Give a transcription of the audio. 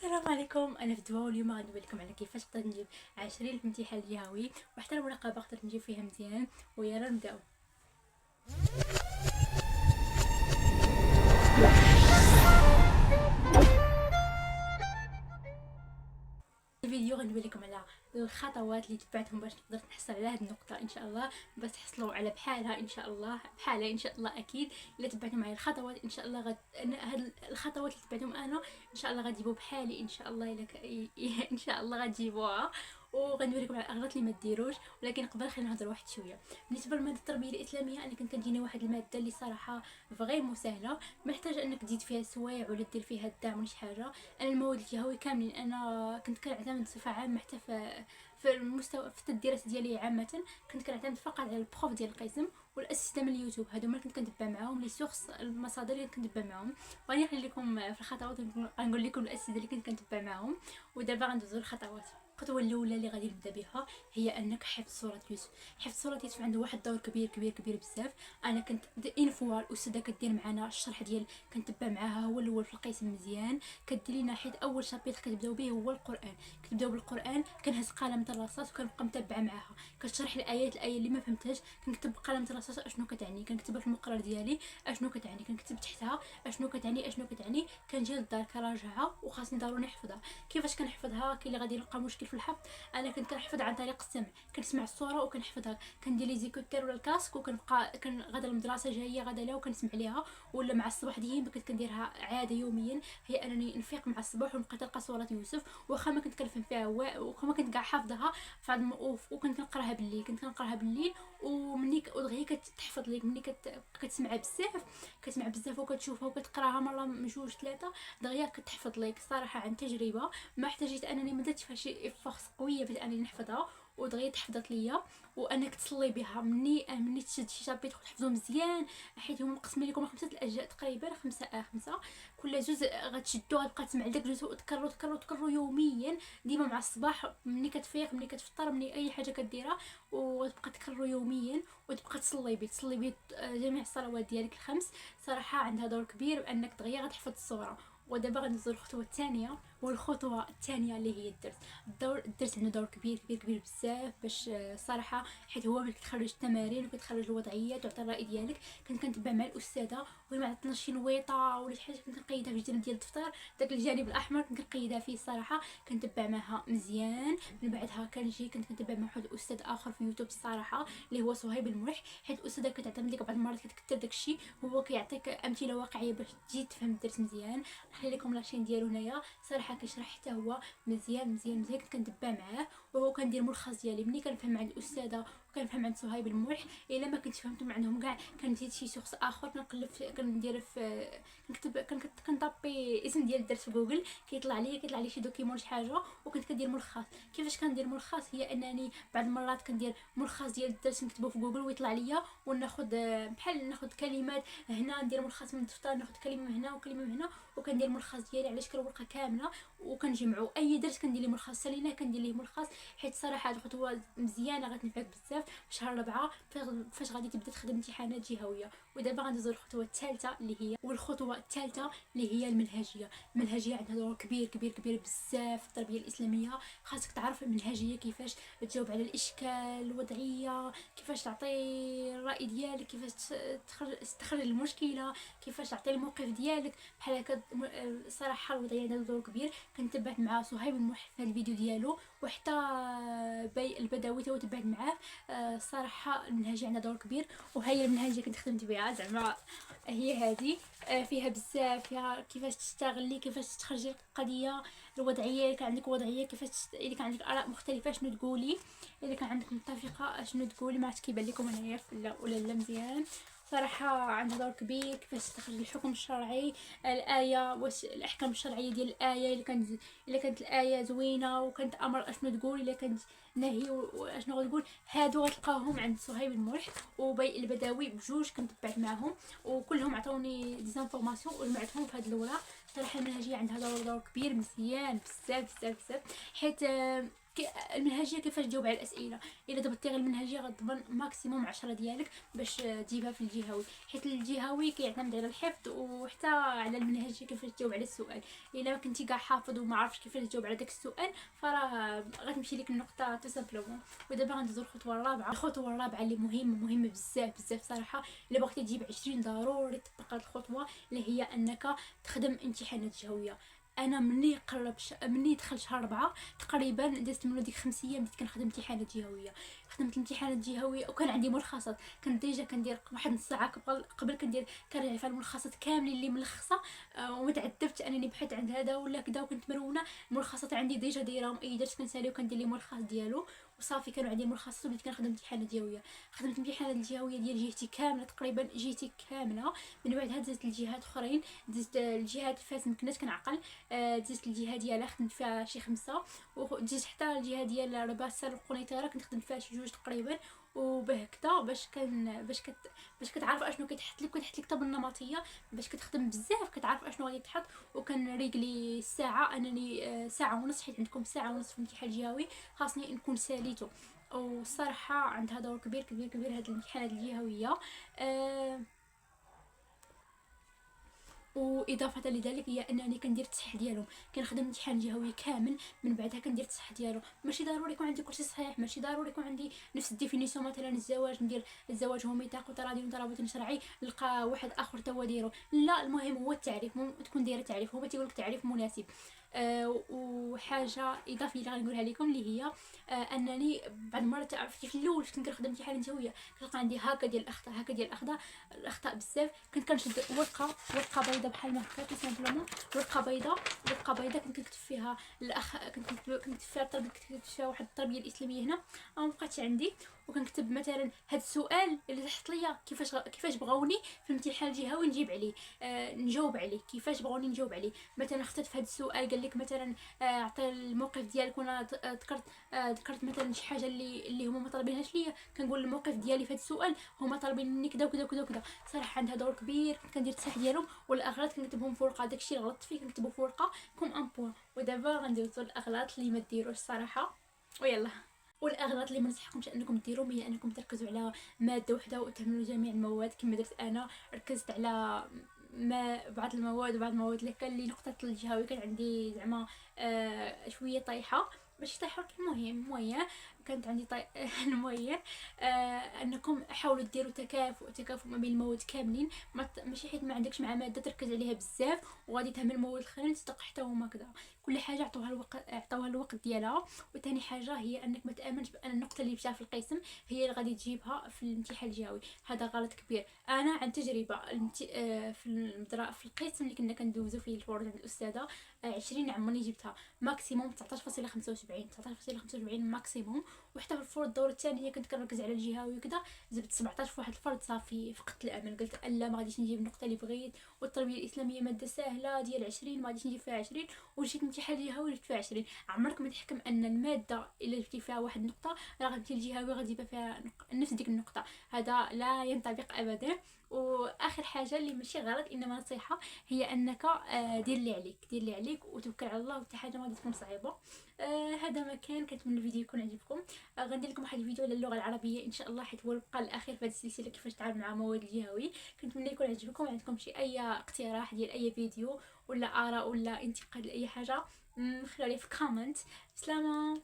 السلام عليكم. انا فدوى، واليوم غندوي لكم على كيفاش نقدر نجيب 20 في امتحان الجهوي وحتى المراقبه نقدر نجيب فيها مزيان. ويلا نبداو. الفيديو غندوي لكم على الخطوات اللي تبعتهم باش نقدر نحصل على هذه النقطه ان شاء الله، باش تحصلوا على بحالها ان شاء الله، بحالها ان شاء الله. اكيد الا تبعتوا معايا الخطوات ان شاء الله هاد الخطوات اللي تبعتهم انا ان شاء الله غتجيبوا بحالي ان شاء الله. ان شاء الله غتجيبوها. وغندوي لكم على الاغلاط اللي ما ديروش، ولكن قبل خلينا نهضر واحد شويه بالنسبه لماده التربيه الاسلاميه. انا كنت كتجيني واحد الماده اللي صراحه فريمون سهله، محتاجه انك تزيد فيها سوايع ولا دير فيها الدعم ولا شي حاجه. انا المواد الجهوي كاملين انا كنت كنعتمد بصفه عامه، حتى في المستوى في الدراسه ديالي عامه كنت كنعتمد فقط على البروف ديال القسم والاساتذه من اليوتيوب. هادو ما كنت كنتبع معاهم لي سورس، المصادر اللي كنت كنتبع معاهم. وغادي نخلي لكم في الخطوات غنقول لكم الاساتذه اللي كنت كنتبع معاهم. ودابا غندوزو للخطوات. الخطوه الاولى اللي غادي نبدا بها هي انك حفظ سوره يوسف. حفظ سوره يوسف عنده واحد الدور كبير كبير كبير بزاف. انا كنت ان فوا الاستاذه كدير معنا الشرح ديال كنتبع معاها هو الاول في القسم مزيان، كدير لنا حيت اول شابيتر كتبداو به هو القران. كتبداو بالقران، كنهز قلم الرصاص وكنبقى متبعه معاها كتشرح الايه اللي ما فهمتهاش كنكتب بقلم الرصاص اشنو كتعني، كنكتبها في المقرر ديالي اشنو كتعني، كنكتب تحتها اشنو كتعني اشنو كتعني. كنجي للدار كراجعها وخاصني ضروري نحفظها. كيفاش كنحفظها؟ كاين اللي غادي يلقى مشكل في الحفظ. انا كنت كنحفظ عن طريق السمع، كنسمع الصوره وكنحفظها، كندير لي زيكوتير ولا الكاسك وكنبقى غادا المدرسه جايه غادا لها وكنسمع ليها. ولا مع الصباح ديما كنت كنديرها عاده يوميا، هي انني نفيق مع الصباح ونبقى تلقى سوره يوسف واخا ما كنت كنفهم فيها واخا ما كنت كاع حافظها. وكنت كنقراها بالليل، ومني ودغيا كتحفظ ليك ملي كتسمعها بزاف، كتسمع بزاف وكتشوفها وكتقراها مره من جوج ثلاثه دغيا كتحفظ ليك. صراحه عن تجربه ما احتاجيت انني ما درتش فيها شي فورس قويه باش انني نحفظها ودغيا تحفظت ليا. وانك تصلي بها مني تشد شي شابيتر وتحفظو مزيان، حيت هما مقسمين لكم 5 الاجزاء تقريبا، خمسه كل جزء غتشدو غتبقى تسمع داك الجزء وتكررو يوميا ديما مع الصباح ملي كتفيق ملي كتفطر ملي اي حاجه كديرها، وتبقى تكررو يوميا وتبقى تصلي بيه جميع الصلوات ديالك الخمس. صراحه عندها دور كبير بانك دغيا غتحفظ الصوره. ودابا غندوزو للخطوه الثانيه، والخطوه الثانيه اللي هي الدرس عنده دور كبير كبير كبير بزاف باش صراحه، حيت هو اللي كتخرج التمارين وكتخرج الوضعيات وعطي الراي ديالك. كنت كنتبع مع الاستاذه وهي ما عطاتنا شي نويطه ولا شي حاجه كنت كنقيدها في الجانب ديال الدفتر، داك الجانب الاحمر كنت كنقيدها فيه. الصراحه كنتبع معها مزيان. من بعدها كنت كنتبع مع واحد الاستاذ اخر في يوتيوب الصراحه اللي هو صهيب الملح، حيت الاستاذه كتعتمد لك بعض المرات كتكثر داكشي، هو كيعطيك امثله واقعيه باش تجي تفهم الدرس مزيان. نخلي لكم لاشين ديالو هنايا، صراحه كيشرح حتى هو مزيان مزيان مزيان. كنت كنتبع معاه وهو كندير ملخص ديالي ملي كنفهم عند الاستاذه وكنفهم عند صهيب الملح. الا ما كنتش فهمت من عندهم كاع كنزيد شي شخص اخر كندير في كنطابي اسم ديال الدرس في جوجل كيطلع لي شي دوكيمون شي حاجه وكنت كندير ملخص. كيفاش كندير ملخص؟ هي انني بعض المرات كندير ملخص ديال الدرس نكتبه في جوجل ويطلع ليا، وناخذ بحال ناخذ كلمات هنا ندير ملخص من الدفتر، ناخذ كلمه من هنا وكلمه من هنا وكندير ملخص ديالي على شكل ورقه كامله وكنجمعوا اي درس كندير ليه ملخص سالينا كندير ليه ملخص. حيت صراحه هاد الخطوه مزيانه غتنفعك بزاف في شهر 4 فاش غادي تبدا تخدم امتحانات جهويه. ودابا غندوزو للخطوه الثالثه اللي هي المنهجيه عندها دور كبير كبير كبير بزاف في التربيه الاسلاميه. خاصك تعرف المنهجيه كيفاش تجاوب على الاشكال، الوضعيه كيفاش تعطي الراي ديالك، كيفاش تخرج المشكله، كيفاش تعطي الموقف ديالك بحال هكا. الصراحه الوضعيه عندها دور كبير. كنتبعت مع صهيب الملح في الفيديو ديالو وحتى البدوي تو تبعت معاه. الصراحه المنهجيه عندها دور كبير، وهي المنهجيه كنت خدمت بها زعما هي هذه. فيها بزاف، فيها كيفاش تستغلي، كيفاش تخرجي القضيه الوضعيه. الا كان عندك وضعيه كيفاش الا كان عندك اراء مختلفه شنو تقولي، الا كان عندك متفقه شنو تقولي. ما عرفت كيبان لكم هنايا ولا لا مزيان. صراحه عندها دور كبير كيفاش تخرج الحكم الشرعي، الايه واش الاحكام الشرعيه ديال الايه. الا كانت الايه زوينه وكانت امر اشنو تقول، الا كانت نهي واشنو غتقول. هادو غتلقاهم عند صهيب الملح وبي البداوي بجوج كنتبعت معاهم، وكلهم عطوني ديزانفورماسيون وجمعتهم في هاد الاوراق. صراحه المنهجيه عندها دور كبير مزيان بزاف بزاف بزاف. حيت المنهجيه كيفاش تجاوب على الاسئله. الا ضبطتي غير المنهجيه غتضمن ماكسيموم 10 ديالك باش تجيبها في الجهوي، حيت الجهوي كيعتمد على الحفظ وحتى على المنهجيه كيفاش تجاوب على السؤال. الا كنتي كاع حافظ وما عرفتش كيفاش تجاوب على داك السؤال فراه غتمشي لك النقطه تو سامبلومون. ودابا غندوزو الخطوه الرابعه. الخطوه الرابعه اللي مهمه بزاف بزاف صراحه، الا بغيتي تجيب 20 ضروري تطبق هاد الخطوه اللي هي انك تخدم امتحانات جهويه. انا مني دخل شهر 4 تقريبا دزت منو ديك 5 ايام بديت كنخدم امتحانات جهويه. خدمت الامتحانات الجهويه وكان عندي ملخصات، كنت ديجا كندير واحد نص ساعه قبل كنراجع في الملخصات كاملين اللي ملخصه. وما تعذبت انني بحثت عن هذا ولا كذا، وكنت مرونه الملخصات عندي ديجا دايرهم، اي درت كنسالي وكندير لي ملخص ديالو وصافي. كانوا عندي الملخصات وبديت كنخدم امتحانات جهويه. خدمت الامتحانات الجهويه ديال جهتي كامله تقريبا، جهتي كامله. من بعدها دزت الجهات اخرين، دزت الجهات فاش كنت كنعقل، دزت الجهه ديالها خدمت فيها شي 5، ودزت حتى الجهه ديال رباسه القنيطره كنت خدمت فيها شي 2 تقريبا. وبهكذا باش كتعرف اشنو كيتحط لك طب النمطيه باش كتخدم بزاف كتعرف اشنو غادي يتحط. وكان ريقلي الساعه انني ساعه ونص، حيت عندكم ساعه ونص في الامتحان الجهوي خاصني نكون ساليته. والصراحه عندها دور كبير كبير كبير هاد الامتحانات الجهويه. واضافه لذلك هي انني كندير التصحيح ديالهم، كنخدم الامتحان الجهوي كامل من بعدها كندير التصحيح ديالو. ماشي ضروري يكون عندي كلشي صحيح، ماشي ضروري يكون عندي نفس الديفينيسيون. مثلا الزواج ندير الزواج هو ميثاق وتراضي وترابط شرعي، نلقى واحد اخر تا هو دايرو. لا، المهم هو التعريف، تكون دايره تعريف، هو تيقول لك تعريف مناسب. وحاجه اضافيه اللي غنقولها لكم اللي هي انني بعض المرات عرفتي في الاول فاش كنخدم امتحان الجهويه كنلقى عندي هكا ديال الاخطاء، هكا ديال الاخطاء بزاف. كنت كنشد ورقه بيضاء بحال ما هكا سامبلومون، ورقه بيضاء كنت كنكتب فيها كنت كنكتب فيها التربيه، كنت فيها واحد التربيه الاسلاميه هنا ما بقاتش عندي. وكنكتب مثلا هاد السؤال اللي تحط ليا كيفاش بغاوني في الامتحان الجهوي نجيب عليه، نجاوب عليه كيفاش بغاوني نجاوب عليه. مثلا اخترت في هاد السؤال قال لك مثلا عطي الموقف ديالك، وانا ذكرت مثلا شي حاجه اللي هما ما طالبينهاش ليا، كنقول الموقف ديالي في هاد السؤال هما طالبين مني كذا وكذا وكذا وكذا. صراحه عندها دور كبير، كندير التصحيح ديالهم والاغلاط كنكتبهم في ورقه. داكشي اللي غلطت فيه كنكتبو في ورقه كوم ان بوين. ودابا غندوزو الاغلاط اللي ما ديروش الصراحه. ويلا، والاغلاط اللي ما نصحكمش انكم ديروهم هي انكم تركزوا على ماده وحده وتهملوا جميع المواد كما درت انا. ركزت على بعض المواد وبعض المواد اللي كان لي نقطه الجهوي كان عندي زعما شويه طايحه، ماشي طايحه المهم كانت عندي المهم انكم حاولوا ديروا تكافؤ ما بين المواد كاملين. ماشي حيت ما عندكش مع ماده تركز عليها بزاف وغادي تهمل المواد الاخرين تستق حتى هما كذا. كل حاجه عطوها الوقت ديالها. وثاني حاجه هي انك ما تامنش بان النقطه اللي جبتها في القسم هي اللي غادي تجيبها في الامتحان الجهوي. هذا غلط كبير. انا عن تجربه في القسم اللي كنا كندوزو فيه الفروض عند الاستاذه 20 عمرني جبتها ماكسيموم 19.75 ماكسيموم. وحتى في الفروض الدوره الثانيه كنت كنركز على الجهوي وكذا، جبت 17 في واحد الفرد صافي فقدت الامل. قلت لا ما غاديش نجيب النقطه اللي بغيت. والتربيه الاسلاميه ماده سهله ديال 20 ما غاديش نجيب فيها 20. وجيت الامتحان الجهوي جبت فيها 20. عمرك ما تحكم ان الماده الا جبتي فيها واحد النقطه راه غتمشي الجهوي غتجيبها فيها نفس ديك النقطه. هذا لا ينطبق ابدا. واخر حاجه اللي ماشي غلط انما نصيحه هي انك دير اللي عليك وتوكل على الله، وحتى حاجه ما غادي تكون صعيبه. هذا ما كان. كنتمنى الفيديو يكون عجبكم. غندير لكم واحد الفيديو على اللغه العربيه ان شاء الله، حيت هو بقى الاخير في هذه السلسله كيفاش تعامل مع مواد الجهوي. كنتمنى يكون عجبكم. عندكم شي اي اقتراح ديال اي فيديو ولا اراء ولا انتقاد لاي حاجه خلوا لي في كومنت. سلامه.